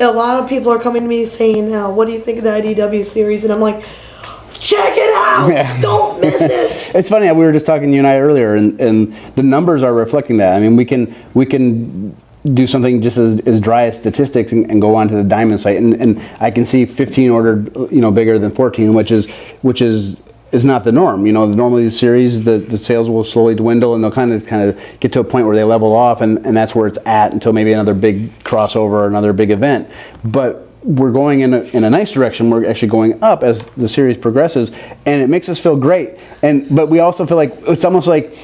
a lot of people are coming to me saying, what do you think of the IDW series? And I'm like, check it out! Yeah. Don't miss it! It's funny, we were just talking, you and I, earlier, and the numbers are reflecting that. I mean, we can do something just as dry as statistics and go onto the Diamond site, and I can see 15 ordered, bigger than 14, which is not the norm. Normally the series, the sales will slowly dwindle, and they'll kind of get to a point where they level off, and that's where it's at until maybe another big crossover or another big event. But we're going in a nice direction. We're actually going up as the series progresses, and it makes us feel great. But we also feel like it's almost like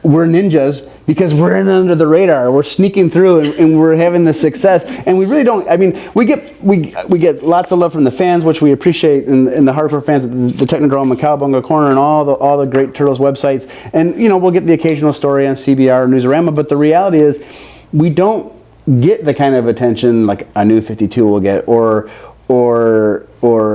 we're ninjas, because we're in under the radar. We're sneaking through, and we're having this success. And we really don't. I mean, we get lots of love from the fans, which we appreciate, and the hardcore fans at the Technodrome and Cowabunga Corner and all the great Turtles websites. And we'll get the occasional story on CBR or Newsarama. But the reality is, we don't get the kind of attention like a New 52 will get, or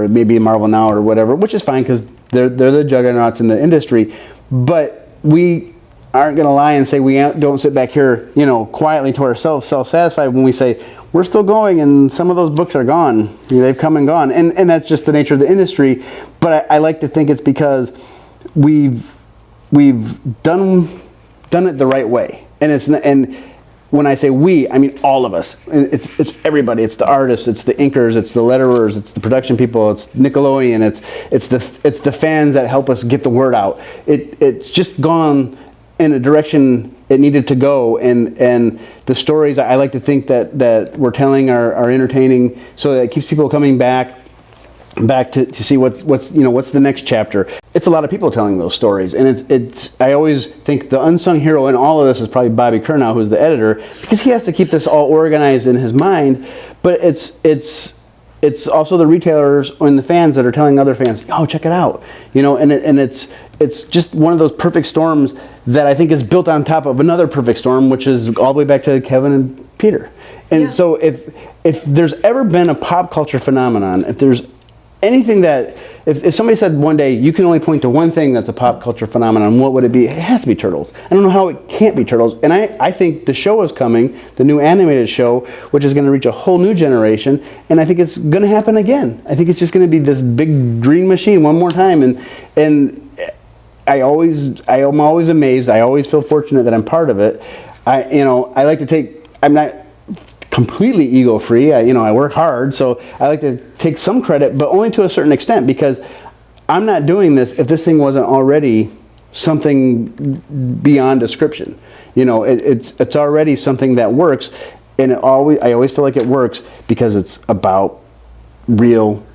maybe Marvel Now or whatever, which is fine because they're the juggernauts in the industry. But we aren't going to lie and say we don't sit back here, quietly to ourselves, self-satisfied when we say we're still going and some of those books are gone. They've come and gone, and that's just the nature of the industry. But I like to think it's because we've done it the right way, and when I say we, I mean all of us. It's everybody. It's the artists, it's the inkers, it's the letterers, it's the production people, it's Nickelodeon, it's the fans that help us get the word out. It's just gone in a direction it needed to go, and the stories, I like to think that we're telling are entertaining, so that it keeps people coming back to see what's the next chapter. It's a lot of people telling those stories, and it's I always think the unsung hero in all of this is probably Bobby Curnow, who's the editor, because he has to keep this all organized in his mind. But it's also the retailers and the fans that are telling other fans, oh, check it out, and it's just one of those perfect storms that I think is built on top of another perfect storm, which is all the way back to Kevin and Peter. And so if there's ever been a pop culture phenomenon, if there's anything that, if somebody said one day you can only point to one thing that's a pop culture phenomenon, what would it be? It has to be Turtles. I don't know how it can't be Turtles. And I think the show is coming, the new animated show, which is going to reach a whole new generation, and I think it's going to happen again. I think it's just going to be this big green machine one more time, and I'm always amazed. I always feel fortunate that I'm part of it. I like to take, I'm not completely ego-free. I work hard, so I like to take some credit, but only to a certain extent, because I'm not doing this if this thing wasn't already something beyond description. It's already something that works, and I always feel like it works because it's about real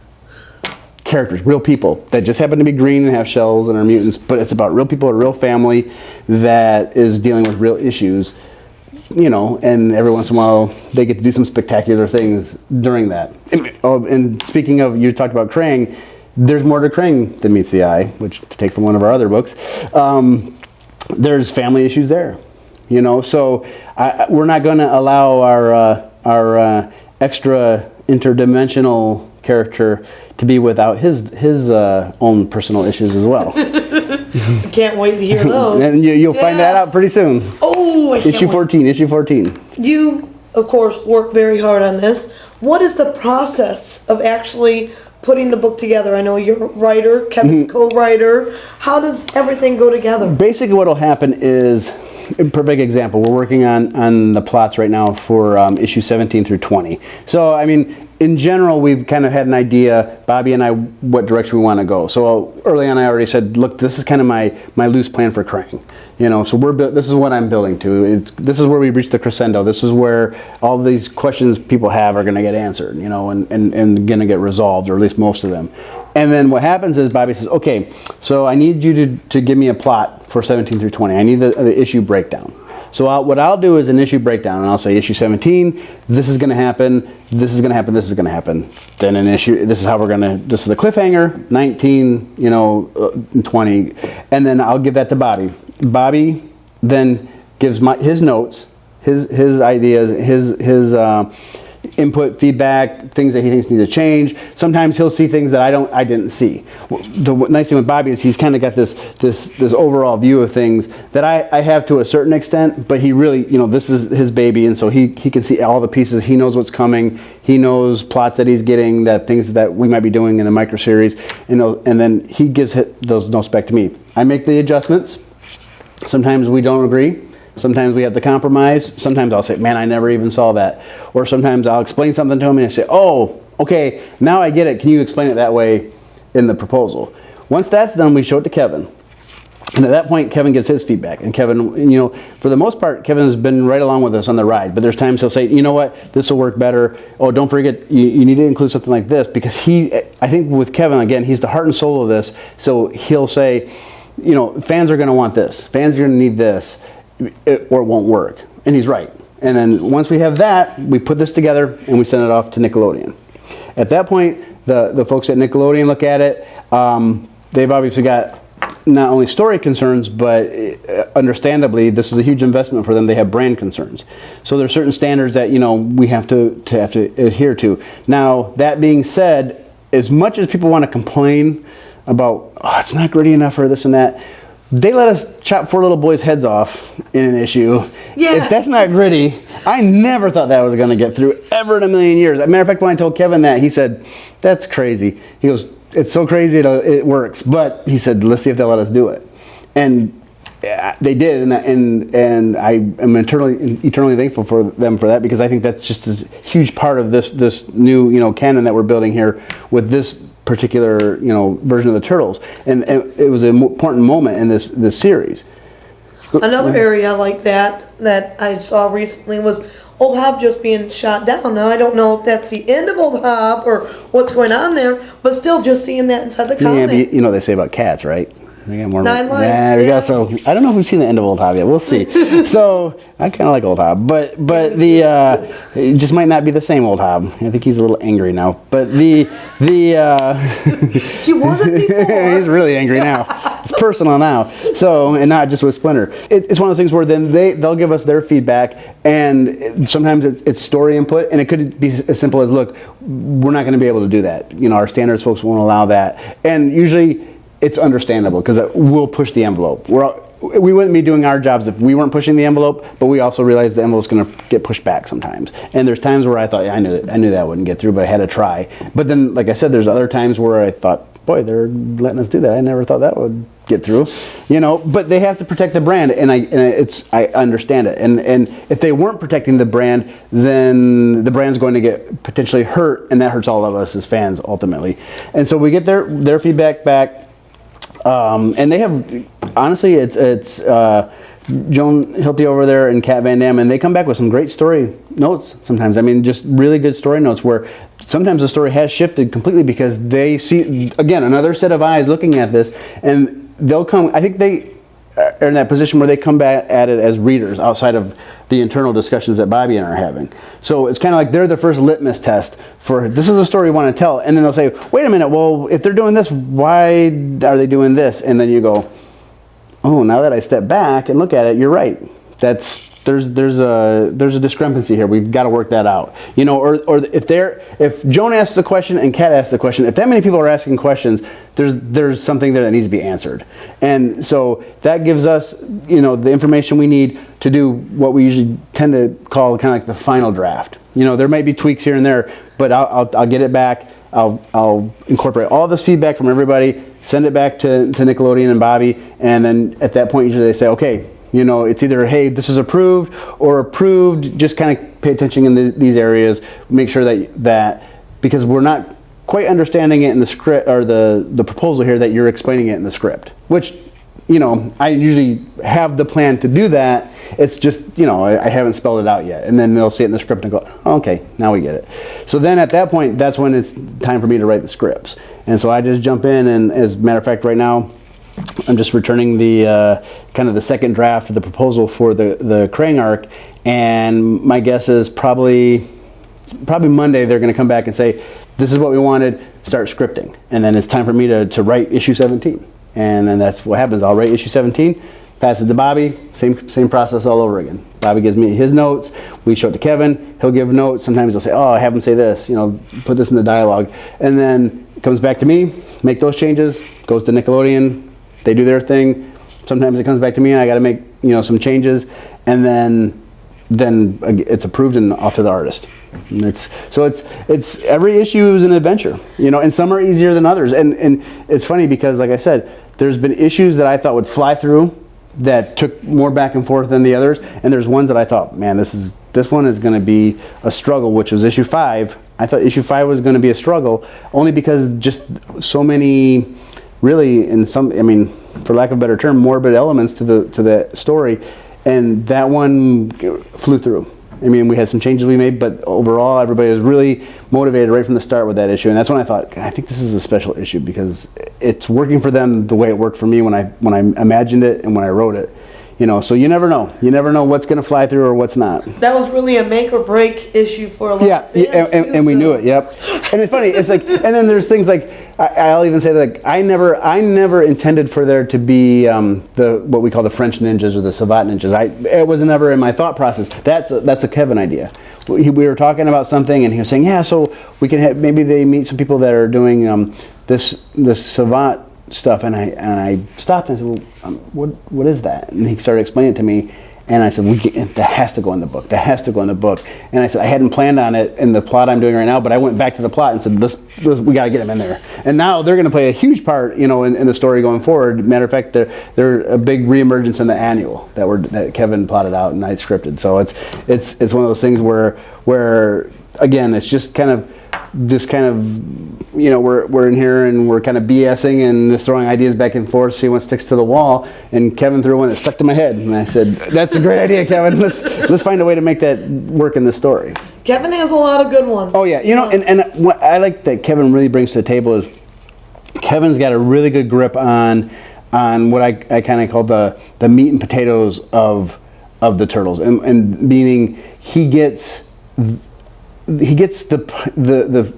characters, real people that just happen to be green and have shells and are mutants, but it's about real people, a real family that is dealing with real issues, and every once in a while they get to do some spectacular things during that. And speaking of, you talked about Krang, there's more to Krang than meets the eye, which to take from one of our other books. There's family issues there, so we're not going to allow our extra interdimensional character to be without his own personal issues as well. Can't wait to hear those. And you'll find that out pretty soon. Oh, issue 14. You, of course, work very hard on this. What is the process of actually putting the book together? I know you're a writer, Kevin's co-writer. How does everything go together? Basically what will happen is, a perfect example, we're working on the plots right now for issue 17 through 20. So, I mean, in general, we've kind of had an idea, Bobby and I, what direction we want to go. So early on, I already said, look, this is kind of my loose plan for Krang. So this is what I'm building to. This is where we reach the crescendo. This is where all these questions people have are going to get answered, and going to get resolved, or at least most of them. And then what happens is Bobby says, okay, so I need you to give me a plot for 17 through 20. I need the issue breakdown. So what I'll do is an issue breakdown, and I'll say issue 17, this is going to happen, this is going to happen, this is going to happen. Then an issue, this is how we're going to, this is the cliffhanger, 19, 20, and then I'll give that to Bobby. Bobby then gives his notes, his ideas, input, feedback, things that he thinks need to change. Sometimes he'll see things that I didn't see. The nice thing with Bobby is he's kind of got this overall view of things that I have to a certain extent, but he really, this is his baby, and so he can see all the pieces. He knows what's coming. He knows plots that he's getting, that things that we might be doing in the micro series, and then he gives those notes back to me. I make the adjustments. Sometimes we don't agree. Sometimes we have to compromise. Sometimes I'll say, man, I never even saw that. Or sometimes I'll explain something to him and I say, oh, okay, now I get it. Can you explain it that way in the proposal? Once that's done, we show it to Kevin. And at that point, Kevin gives his feedback. And Kevin, for the most part, Kevin has been right along with us on the ride. But there's times he'll say, you know what, this will work better. Oh, don't forget, you need to include something like this. Because I think with Kevin, again, he's the heart and soul of this. So he'll say, fans are going to want this. Fans are going to need this. Or it won't work. And he's right. And then once we have that, we put this together and we send it off to Nickelodeon. At that point, the folks at Nickelodeon look at it. They've obviously got not only story concerns, but understandably, this is a huge investment for them. They have brand concerns. So there's certain standards that, we have to adhere to. Now, that being said, as much as people want to complain about, oh, it's not gritty enough for this and that, they let us chop 4 little boys' heads off in an issue. Yeah. If that's not gritty, I never thought that was going to get through ever in a million years. As a matter of fact, when I told Kevin that, he said, that's crazy. He goes, it's so crazy it works. But he said, let's see if they'll let us do it. And they did, and I am eternally thankful for them for that, because I think that's just a huge part of this new canon that we're building here with this particular version of the Turtles, and it was an important moment in this series. Another area like that I saw recently was Old Hob just being shot down. Now I don't know if that's the end of Old Hob or what's going on there, but still just seeing that inside the comic. Yeah, but they say about cats, right? They got more 9 lives. There we go. So I don't know if we've seen the end of Old Hob yet. We'll see. So I kind of like Old Hob, but it just might not be the same Old Hob. I think he's a little angry now. But he wasn't before. He's really angry now. It's personal now. So, and not just with Splinter. It's one of those things where then they'll give us their feedback, and sometimes it's story input, and it could be as simple as, look, we're not going to be able to do that. Our standards folks won't allow that, and usually it's understandable because we'll push the envelope. We wouldn't be doing our jobs if we weren't pushing the envelope, but we also realize the envelope's going to get pushed back sometimes. And there's times where I thought, yeah, I knew that wouldn't get through, but I had to try. But then, like I said, there's other times where I thought, boy, they're letting us do that. I never thought that would get through, But they have to protect the brand, and I understand it. And if they weren't protecting the brand, then the brand's going to get potentially hurt, and that hurts all of us as fans ultimately. And so we get their feedback back. And they have, honestly, it's Joan Hilty over there and Kat Van Dam, and they come back with some great story notes sometimes. I mean, just really good story notes where sometimes the story has shifted completely because they see, again, another set of eyes looking at this, and they'll come, I think they are in that position where they come back at it as readers outside of the internal discussions that Bobby and I are having. So it's kind of like they're the first litmus test for, this is a story we want to tell. And then they'll say, wait a minute, well, if they're doing this, why are they doing this? And then you go, oh, now that I step back and look at it, you're right. There's a discrepancy here. We've got to work that out. Or if Joan asks the question and Kat asks the question, if that many people are asking questions, there's something there that needs to be answered. And so that gives us, the information we need to do what we usually tend to call kind of like the final draft. There may be tweaks here and there, but I'll get it back. I'll incorporate all this feedback from everybody, send it back to Nickelodeon and Bobby, and then at that point usually they say, okay, it's either, hey, this is approved, or approved, just kind of pay attention in these areas, make sure that because we're not quite understanding it in the script, or the proposal here, that you're explaining it in the script, which, I usually have the plan to do that. It's just, I haven't spelled it out yet. And then they'll see it in the script and go, oh, okay, now we get it. So then at that point, that's when it's time for me to write the scripts. And so I just jump in, and as a matter of fact, right now, I'm just returning the kind of the second draft of the proposal for the Krang arc, and my guess is probably Monday they're going to come back and say, this is what we wanted, start scripting. And then it's time for me to write issue 17. And then that's what happens. I'll write issue 17, pass it to Bobby, same process all over again. Bobby gives me his notes, we show it to Kevin, he'll give notes, sometimes he'll say, oh, I have him say this, put this in the dialogue, and then it comes back to me, make those changes, goes to Nickelodeon, they do their thing, sometimes it comes back to me and I gotta make, some changes, and then it's approved and off to the artist. And it's every issue is an adventure, and some are easier than others, and it's funny because, like I said, there's been issues that I thought would fly through that took more back and forth than the others, and there's ones that I thought, man, this one is going to be a struggle, which was issue 5. I thought issue 5 was going to be a struggle, only because just so many, really, for lack of a better term, morbid elements to the story, and that one flew through. We had some changes we made, but overall, everybody was really motivated right from the start with that issue, and that's when I thought, I think this is a special issue because it's working for them the way it worked for me when I imagined it and when I wrote it. So you never know. You never know what's going to fly through or what's not. That was really a make or break issue for a lot of fans. And we knew it. Yep. And it's funny. It's like, and then there's things like, I'll even say that, like, I never intended for there to be what we call the French ninjas or the savant ninjas. It was never in my thought process. That's a Kevin idea. We were talking about something, and he was saying, yeah, so we can have, maybe they meet some people that are doing this savant stuff, and I stopped and I said, well, what is that? And he started explaining it to me, and I said, that has to go in the book. That has to go in the book. And I said, I hadn't planned on it in the plot I'm doing right now, but I went back to the plot and said, we got to get him in there. And now they're going to play a huge part, in the story going forward. Matter of fact, they're a big reemergence in the annual that Kevin plotted out and I scripted. So it's one of those things where again, it's just kind of we're in here and we're kind of BSing and just throwing ideas back and forth, see what sticks to the wall. And Kevin threw one that stuck to my head, and I said, "That's a great idea, Kevin. Let's find a way to make that work in the story." Kevin has a lot of good ones. Oh yeah, and what I like that Kevin really brings to the table is Kevin's got a really good grip on what I kind of call the meat and potatoes of the Turtles, and meaning he gets the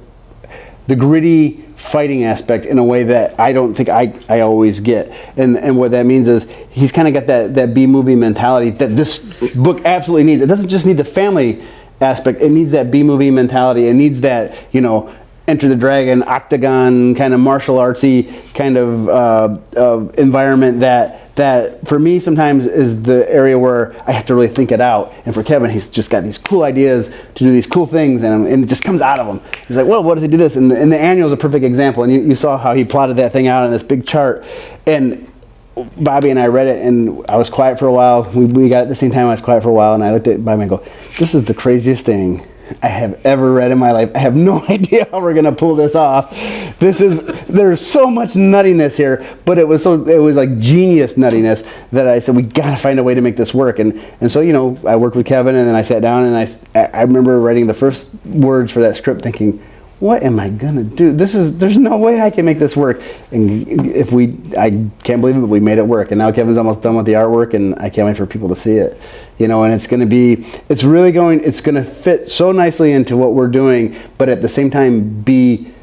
gritty fighting aspect in a way that I don't think I always get, and what that means is he's kind of got that B-movie mentality that this book absolutely needs. It doesn't just need the family aspect, it needs that B-movie mentality. It needs that Enter the Dragon, Octagon kind of martial artsy kind of environment that for me sometimes is the area where I have to really think it out. And for Kevin, he's just got these cool ideas to do these cool things, and it just comes out of him. He's like, well, what does he do this? And the annual is a perfect example. And you saw how he plotted that thing out in this big chart. And Bobby and I read it, and I was quiet for a while. We got it at the same time. I was quiet for a while, and I looked at Bobby and go, this is the craziest thing I have ever read in my life. I have no idea how we're gonna pull this off. There's so much nuttiness here, but it was like genius nuttiness that I said we gotta find a way to make this work. And so I worked with Kevin, and then I sat down and I remember writing the first words for that script, thinking, what am I gonna do? There's no way I can make this work. And I can't believe it, but we made it work. And now Kevin's almost done with the artwork, and I can't wait for people to see it. And it's gonna fit so nicely into what we're doing, but at the same time be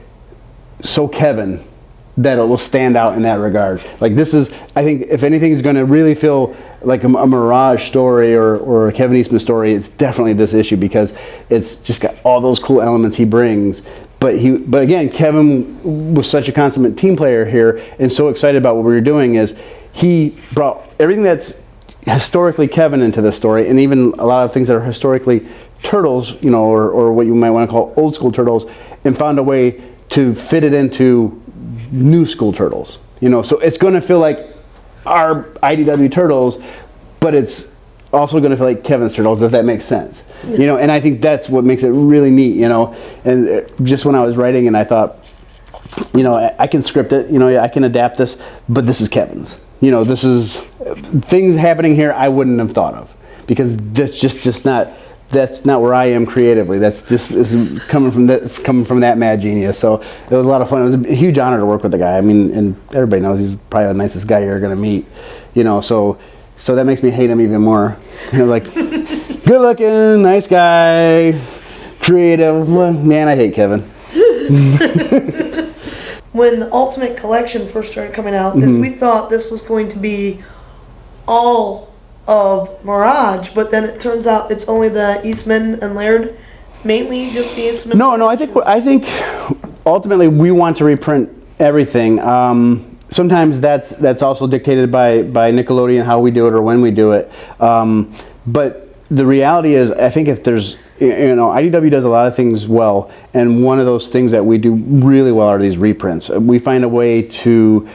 so Kevin that it will stand out in that regard. Like I think if anything is gonna really feel like a Mirage story or a Kevin Eastman story, it's definitely this issue, because it's just got all those cool elements he brings. But again, Kevin was such a consummate team player here, and so excited about what we were doing, is he brought everything that's historically Kevin into the story, and even a lot of things that are historically Turtles, or what you might want to call old school Turtles, and found a way to fit it into new school Turtles. So it's going to feel like our IDW Turtles, but it's also going to feel like Kevin's Turtles, if that makes sense. And I think that's what makes it really neat. And just when I was writing, and I thought, I can script it, I can adapt this, but this is Kevin's. This is things happening here I wouldn't have thought of, because that's just not where I am creatively. That's just is coming from that mad genius. So it was a lot of fun. It was a huge honor to work with the guy. And everybody knows he's probably the nicest guy you're gonna meet. So that makes me hate him even more. Like, good looking, nice guy, creative. Well, man, I hate Kevin. When the Ultimate Collection first started coming out, because we thought this was going to be all of Mirage, but then it turns out it's only the Eastman and Laird, mainly just the Eastman. No, I think ultimately we want to reprint everything. Sometimes that's also dictated by Nickelodeon, how we do it or when we do it. But the reality is, I think if there's, IDW does a lot of things well, and one of those things that we do really well are these reprints. We find a way to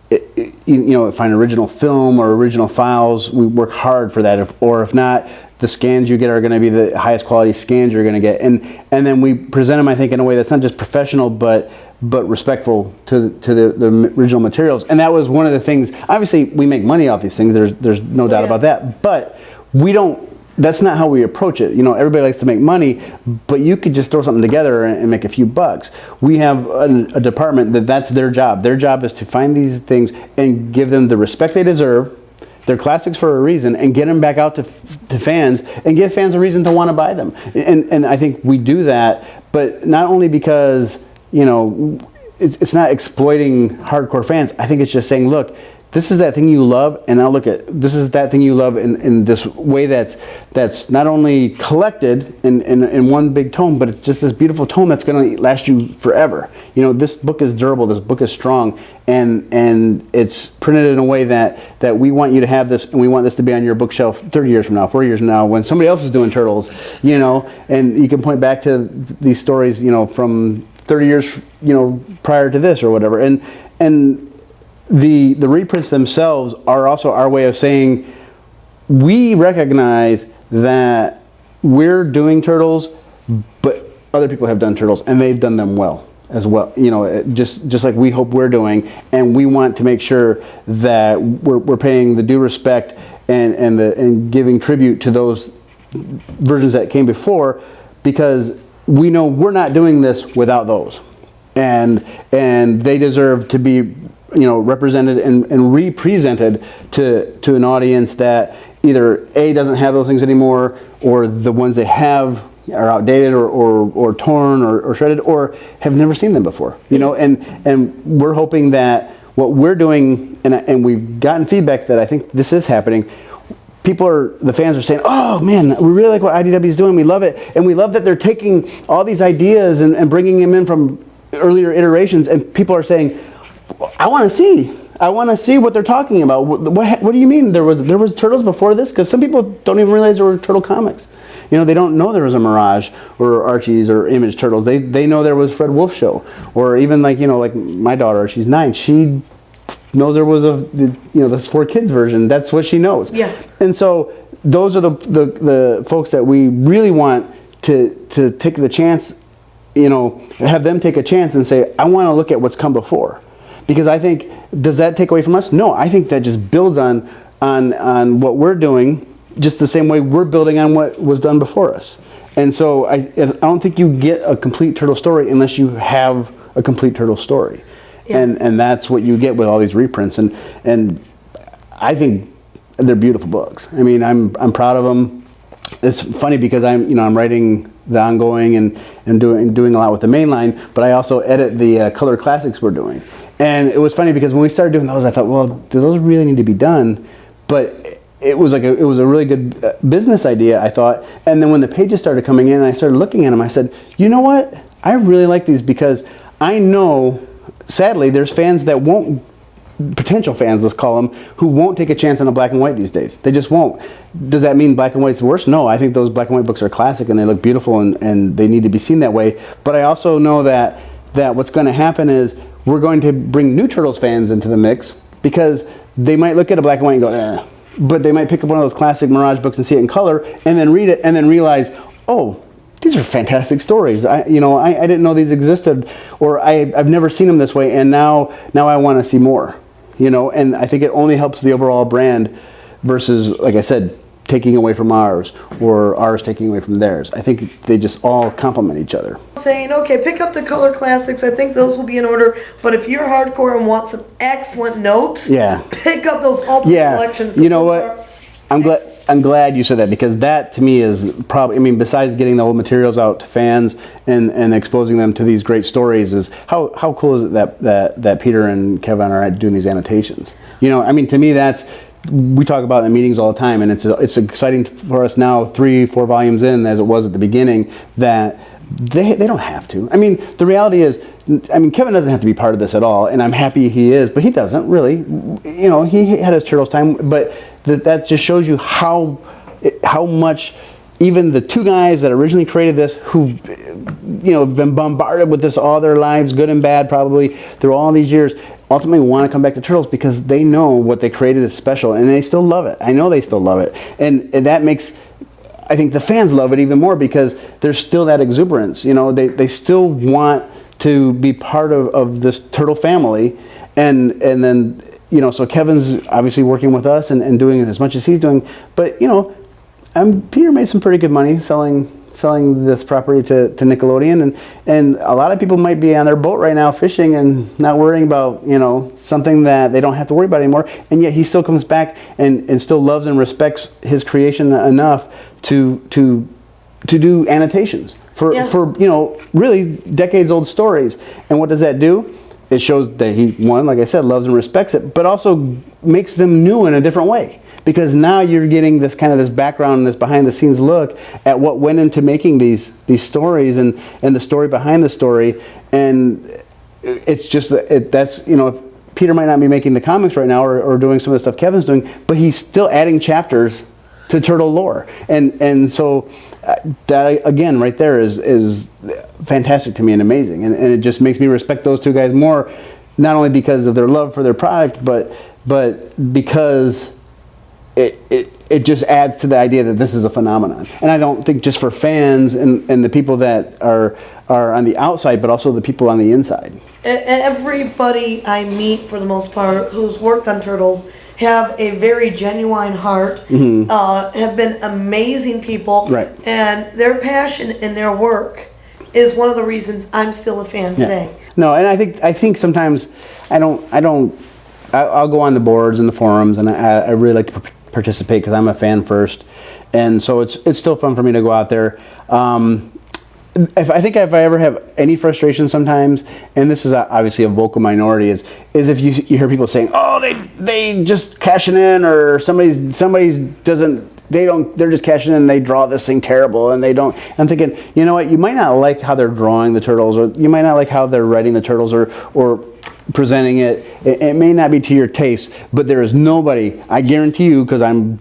find original film or original files. We work hard for that, if not, the scans you get are going to be the highest quality scans you're going to get, and then we present them, I think, in a way that's not just professional but respectful to the original materials. And that was one of the things. Obviously, we make money off these things. There's no doubt about that. But we don't. That's not how we approach it. Everybody likes to make money, but you could just throw something together and make a few bucks. We have a department that's their job. Their job is to find these things and give them the respect they deserve. They're classics for a reason, and get them back out to fans and give fans a reason to want to buy them. And I think we do that, but not only because it's not exploiting hardcore fans. I think it's just saying, look, this is that thing you love, and now look at this is that thing you love in this way that's not only collected in one big tome, but it's just this beautiful tome that's going to last you forever. This book is durable, this book is strong, and it's printed in a way that we want you to have this, and we want this to be on your bookshelf 30 years from now, 40 years from now, when somebody else is doing Turtles, and you can point back to these stories, from 30 years, prior to this or whatever, and the reprints themselves are also our way of saying we recognize that we're doing Turtles, but other people have done Turtles and they've done them well as well. Just like we hope we're doing, and we want to make sure that we're paying the due respect and giving tribute to those versions that came before, because we know we're not doing this without those, and they deserve to be represented and represented to an audience that either A, doesn't have those things anymore, or the ones they have are outdated or torn or shredded, or have never seen them before. And we're hoping that what we're doing, and we've gotten feedback that I think this is happening. The fans are saying, oh man, we really like what IDW is doing, we love it, and we love that they're taking all these ideas and bringing them in from earlier iterations, and people are saying, I want to see what they're talking about. What do you mean there was Turtles before this? Because some people don't even realize there were Turtle comics. They don't know there was a Mirage or Archie's or Image Turtles. They know there was Fred Wolf Show, or even like my daughter, she's 9. She knows there was this 4Kids version. That's what she knows. Yeah. And so those are the folks that we really want to take the chance, have them take a chance and say, I want to look at what's come before. Because I think, does that take away from us? No, I think that just builds on what we're doing, just the same way we're building on what was done before us. And so I don't think you get a complete Turtle story unless you have a complete Turtle story. Yeah. And that's what you get with all these reprints. And I think they're beautiful books. I mean, I'm proud of them. It's funny because I'm writing the ongoing and doing a lot with the mainline, but I also edit the color classics we're doing. And it was funny because when we started doing those, I thought, well, do those really need to be done? But it was a really good business idea, I thought. And then when the pages started coming in and I started looking at them, I said, you know what? I really like these because I know, sadly, there's fans that won't, potential fans, let's call them, who won't take a chance on a black and white these days. They just won't. Does that mean black and white's worse? No, I think those black and white books are classic and they look beautiful and they need to be seen that way. But I also know that what's going to happen is we're going to bring new Turtles fans into the mix, because they might look at a black and white and go, eh. But they might pick up one of those classic Mirage books and see it in color and then read it and then realize, oh, these are fantastic stories. I didn't know these existed, or I've never seen them this way, and now I want to see more. And I think it only helps the overall brand versus, like I said, taking away from ours or ours taking away from theirs. I think they just all complement each other. Saying, okay, pick up the color classics. I think those will be in order. But if you're hardcore and want some excellent notes, pick up those ultimate collections. You know what? I'm glad you said that, because that to me is probably, besides getting the old materials out to fans and exposing them to these great stories, is how cool is it that Peter and Kevin are doing these annotations? To me we talk about in meetings all the time, and it's exciting for us now, 3-4 volumes in, as it was at the beginning, that they don't have to. I mean, the reality is, Kevin doesn't have to be part of this at all, and I'm happy he is, but he doesn't really. You know, he had his Turtles time, but that just shows you how much even the two guys that originally created this, who, you know, have been bombarded with this all their lives, good and bad, probably through all these years, ultimately want to come back to Turtles because they know what they created is special, and they still love it. I know they still love it, and that makes, I think, the fans love it even more because there's still that exuberance. You know, they still want to be part of this turtle family, and then, you know, so Kevin's obviously working with us and doing as much as he's doing, but, you know, Peter made some pretty good money selling this property to Nickelodeon, and a lot of people might be on their boat right now fishing and not worrying about, you know, something that they don't have to worry about anymore, and yet he still comes back and still loves and respects his creation enough to do annotations for you know, really decades old stories. And what does that do? It shows that he, one, like I said, loves and respects it, but also makes them new in a different way. Because now you're getting this kind of this background, this behind the scenes look at what went into making these stories and the story behind the story. And it's just, that's, you know, Peter might not be making the comics right now or doing some of the stuff Kevin's doing, but he's still adding chapters to Turtle lore. And so that, again, right there is fantastic to me and amazing. And it just makes me respect those two guys more, not only because of their love for their product, but because it just adds to the idea that this is a phenomenon. And I don't think just for fans and the people that are on the outside, but also the people on the inside. Everybody I meet, for the most part, who's worked on Turtles, have a very genuine heart, have been amazing people, right. And their passion in their work is one of the reasons I'm still a fan today. No, and I think sometimes I'll go on the boards and the forums, and I really like to participate because I'm a fan first, and so it's still fun for me to go out there. If I ever have any frustration sometimes, and this is obviously a vocal minority, is if you hear people saying, oh, they just cashing in, or somebody's doesn't. They're just cashing in and they draw this thing terrible and they don't. I'm thinking, you know what, you might not like how they're drawing the Turtles, or you might not like how they're writing the Turtles or presenting it. It may not be to your taste, but there is nobody, I guarantee you, because I'm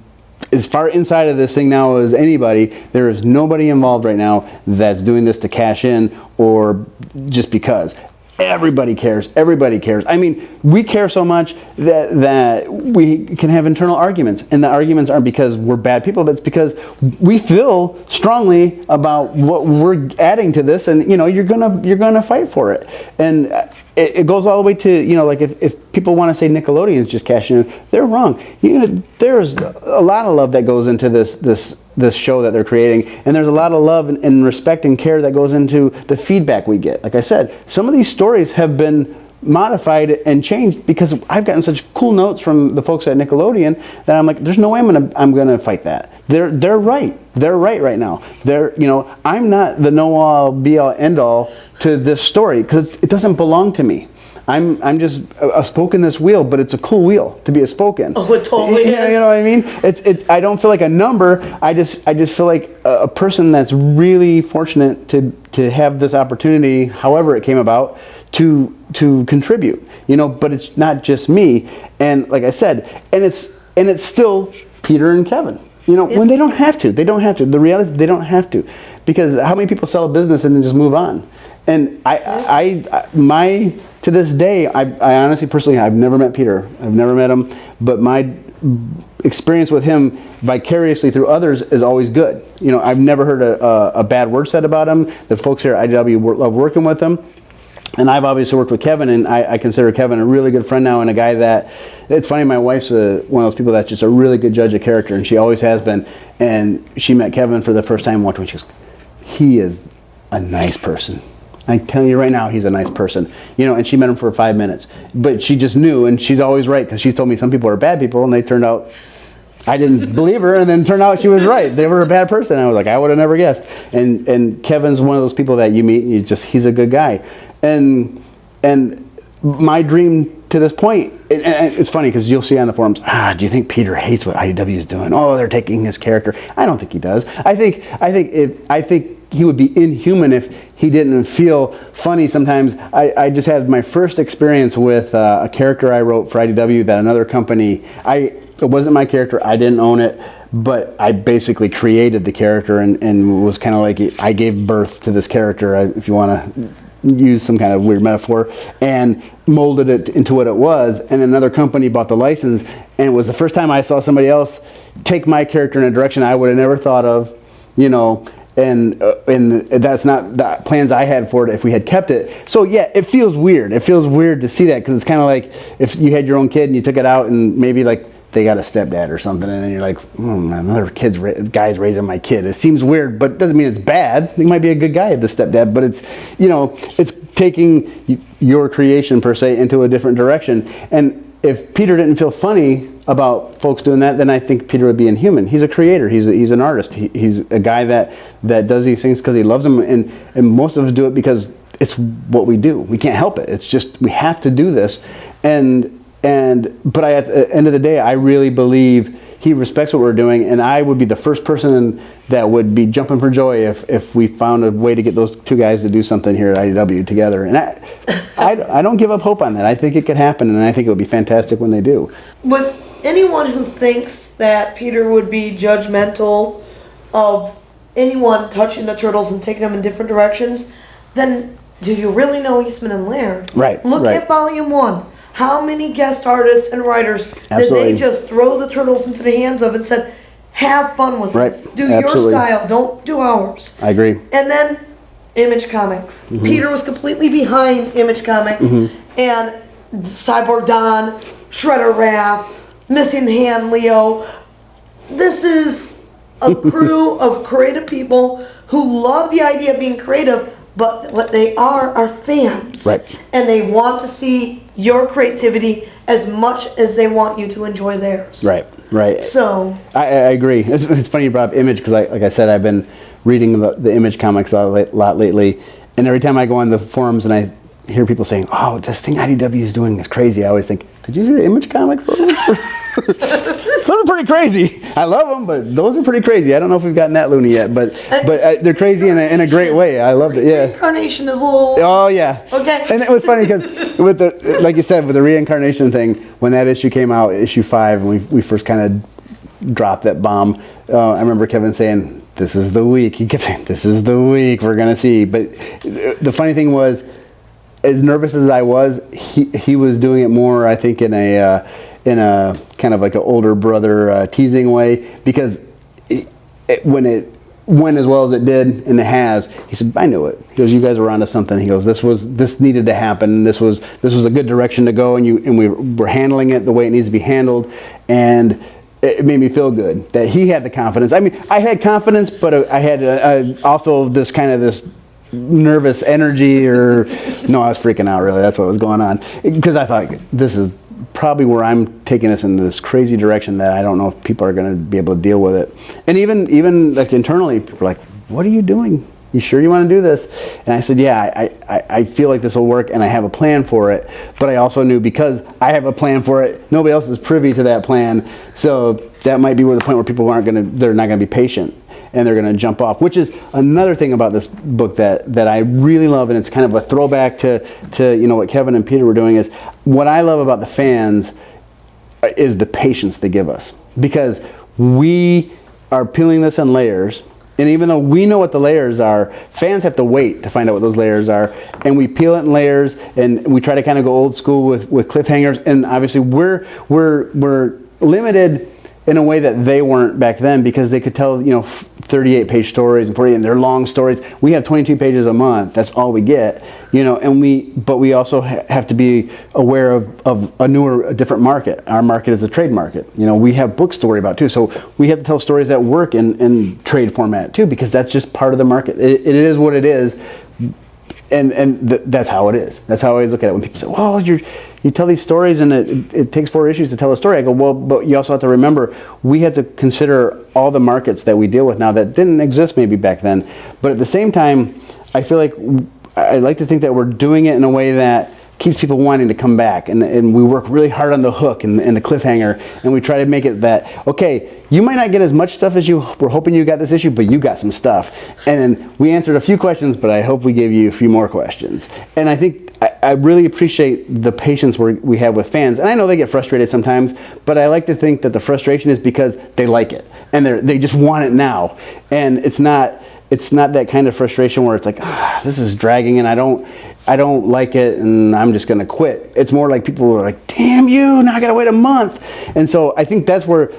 as far inside of this thing now as anybody, there is nobody involved right now that's doing this to cash in or just because. Everybody cares. Everybody cares. I mean, we care so much that we can have internal arguments, and the arguments aren't because we're bad people, but it's because we feel strongly about what we're adding to this, and you know, you're gonna fight for it. And it goes all the way to, you know, like if people want to say Nickelodeon is just cashing in, they're wrong. You know, there's a lot of love that goes into this show that they're creating, and there's a lot of love and respect and care that goes into the feedback we get. Like I said, some of these stories have been modified and changed because I've gotten such cool notes from the folks at Nickelodeon that I'm like, there's no way I'm gonna fight that. They're right. They're right now. You know, I'm not the know-all, be-all, end-all to this story because it doesn't belong to me. I'm just a spoke in this wheel, but it's a cool wheel to be a spoke in. Oh, it totally is. You know what I mean? I don't feel like a number. I just feel like a person that's really fortunate to have this opportunity, however it came about, to contribute. You know, but it's not just me. And like I said, and it's still Peter and Kevin. You know, when they don't have to. They don't have to. The reality is they don't have to, because how many people sell a business and then just move on? And to this day, I honestly, personally, I've never met Peter. I've never met him, but my experience with him vicariously through others is always good. You know, I've never heard a bad word said about him. The folks here at IDW love working with him. And I've obviously worked with Kevin, and I consider Kevin a really good friend now, and a guy that, it's funny, my wife's one of those people that's just a really good judge of character, and she always has been. And she met Kevin for the first time, walked when she goes, he is a nice person. I tell you right now, he's a nice person. You know, and she met him for 5 minutes. But she just knew, and she's always right, because she's told me some people are bad people, and they turned out, I didn't believe her, and then turned out she was right. They were a bad person. I was like, I would have never guessed. And Kevin's one of those people that you meet, and he's a good guy. And my dream to this point, and it's funny because you'll see on the forums, do you think Peter hates what IDW is doing? Oh, they're taking his character. I don't think he does. I think he would be inhuman if he didn't feel funny sometimes. I just had my first experience with a character I wrote for IDW that another company, it wasn't my character, I didn't own it, but I basically created the character and was kind of like, I gave birth to this character, if you want to use some kind of weird metaphor, and molded it into what it was. And another company bought the license, and it was the first time I saw somebody else take my character in a direction I would have never thought of, you know, and that's not the plans I had for it if we had kept it. So yeah, it feels weird. It feels weird to see that, because it's kind of like if you had your own kid and you took it out and maybe like they got a stepdad or something, and then you're like, another guy's raising my kid. It seems weird, but it doesn't mean it's bad. He might be a good guy, the stepdad, but it's, you know, it's taking your creation per se into a different direction. And if Peter didn't feel funny about folks doing that, then I think Peter would be inhuman. He's a creator. He's an artist. He's a guy that does these things because he loves them, and most of us do it because it's what we do. We can't help it. It's just we have to do this. But at the end of the day, I really believe he respects what we're doing, and I would be the first person that would be jumping for joy if we found a way to get those two guys to do something here at IDW together. And I don't give up hope on that. I think it could happen, and I think it would be fantastic when they do. With anyone who thinks that Peter would be judgmental of anyone touching the Turtles and taking them in different directions, then do you really know Eastman and Laird? Right. Look at Volume 1. How many guest artists and writers did they just throw the Turtles into the hands of and said, have fun with this. Do your style. Don't do ours. I agree. And then Image Comics. Mm-hmm. Peter was completely behind Image Comics. Mm-hmm. And Cyborg Don, Shredder Raph, Missing Hand Leo. This is a crew of creative people who love the idea of being creative, but what they are fans. Right. And they want to see your creativity as much as they want you to enjoy theirs. Right. So I agree. It's funny you brought up Image, because like I said, I've been reading the Image comics a lot lately, and every time I go on the forums and I hear people saying, "Oh, this thing IDW is doing is crazy," I always think, "Did you see the Image comics? Those are pretty crazy. I love them, but those are pretty crazy." I don't know if we've gotten that loony yet, but they're crazy in a great way. I loved it. Yeah. Reincarnation is a little. Oh yeah. Okay. And it was funny because with the, like you said, with the reincarnation thing, when that issue came out, issue 5, and we first kind of dropped that bomb. I remember Kevin saying, "This is the week." He kept saying, "This is the week we're gonna see." But the funny thing was, as nervous as I was, he was doing it more, I think, in a kind of like an older brother teasing way, because when it went as well as it did, and it has, he said, "I knew it." He goes, "You guys were onto something." He goes, "This needed to happen. This was a good direction to go, and we were handling it the way it needs to be handled." And it made me feel good that he had the confidence. I mean, I had confidence, but I had also this nervous energy, or no, I was freaking out, really. That's what was going on, because I thought, this is probably where I'm taking this in this crazy direction that I don't know if people are going to be able to deal with it. And even like internally, people are like, "What are you doing? You sure you want to do this?" And I said, "Yeah, I feel like this will work, and I have a plan for it." But I also knew, because I have a plan for it, nobody else is privy to that plan. So that might be where the point where people they're not going to be patient, and they're going to jump off, which is another thing about this book that I really love, and it's kind of a throwback to what Kevin and Peter were doing. Is what I love about the fans is the patience they give us, because we are peeling this in layers, and even though we know what the layers are, fans have to wait to find out what those layers are, and we peel it in layers, and we try to kind of go old school with cliffhangers, and obviously we're limited in a way that they weren't back then, because they could tell 38-page stories and 48, and they're long stories. We have 22 pages a month. That's all we get, and we also have to be aware of a different market. Our market is a trade market. We have books to worry about too, so we have to tell stories that work in trade format too, because that's just part of the market. It is what it is. And that's how it is. That's how I always look at it when people say, "Well, you tell these stories and it takes 4 issues to tell a story." I go, "Well, but you also have to remember, we have to consider all the markets that we deal with now that didn't exist maybe back then." But at the same time, I feel like I like to think that we're doing it in a way that keeps people wanting to come back, and we work really hard on the hook and the cliffhanger, and we try to make it that, okay, you might not get as much stuff as you were hoping you got this issue, but you got some stuff. And then we answered a few questions, but I hope we gave you a few more questions. And I think I really appreciate the patience we have with fans. And I know they get frustrated sometimes, but I like to think that the frustration is because they like it and they just want it now. And it's not that kind of frustration where it's like, this is dragging and I don't like it and I'm just going to quit. It's more like people are like, damn you, now I got to wait a month. And so I think that's where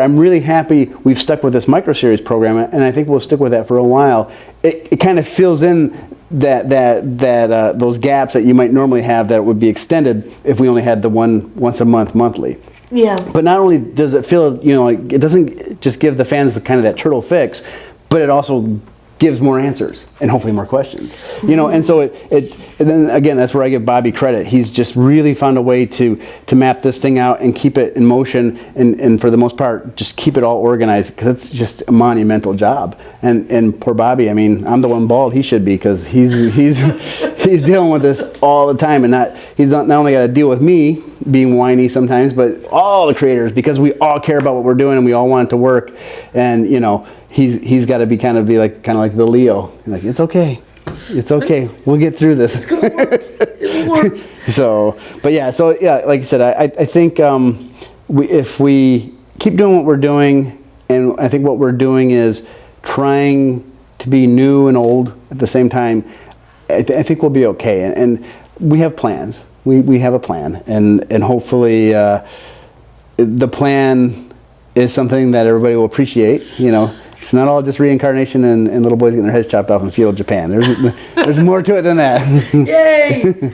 I'm really happy we've stuck with this micro series program, and I think we'll stick with that for a while. It kind of fills in that those gaps that you might normally have that would be extended if we only had the once a month monthly. Yeah. But not only does it feel, like it doesn't just give the fans the kind of that turtle fix, but it also gives more answers and hopefully more questions. And so and then again, that's where I give Bobby credit. He's just really found a way to map this thing out and keep it in motion, and for the most part just keep it all organized, because it's just a monumental job. And poor Bobby, I mean, I'm the one bald, he should be, because he's dealing with this all the time, and he's not only got to deal with me being whiny sometimes, but all the creators, because we all care about what we're doing and we all want it to work. And he's got to be kind of like the Leo. Like, it's okay, we'll get through this. It's gonna work. It'll work. So like you said, I think if we keep doing what we're doing, and I think what we're doing is trying to be new and old at the same time, I think we'll be okay. And we have plans. We have a plan, and hopefully the plan is something that everybody will appreciate. It's not all just reincarnation and little boys getting their heads chopped off in feudal Japan. There's more to it than that. Yay!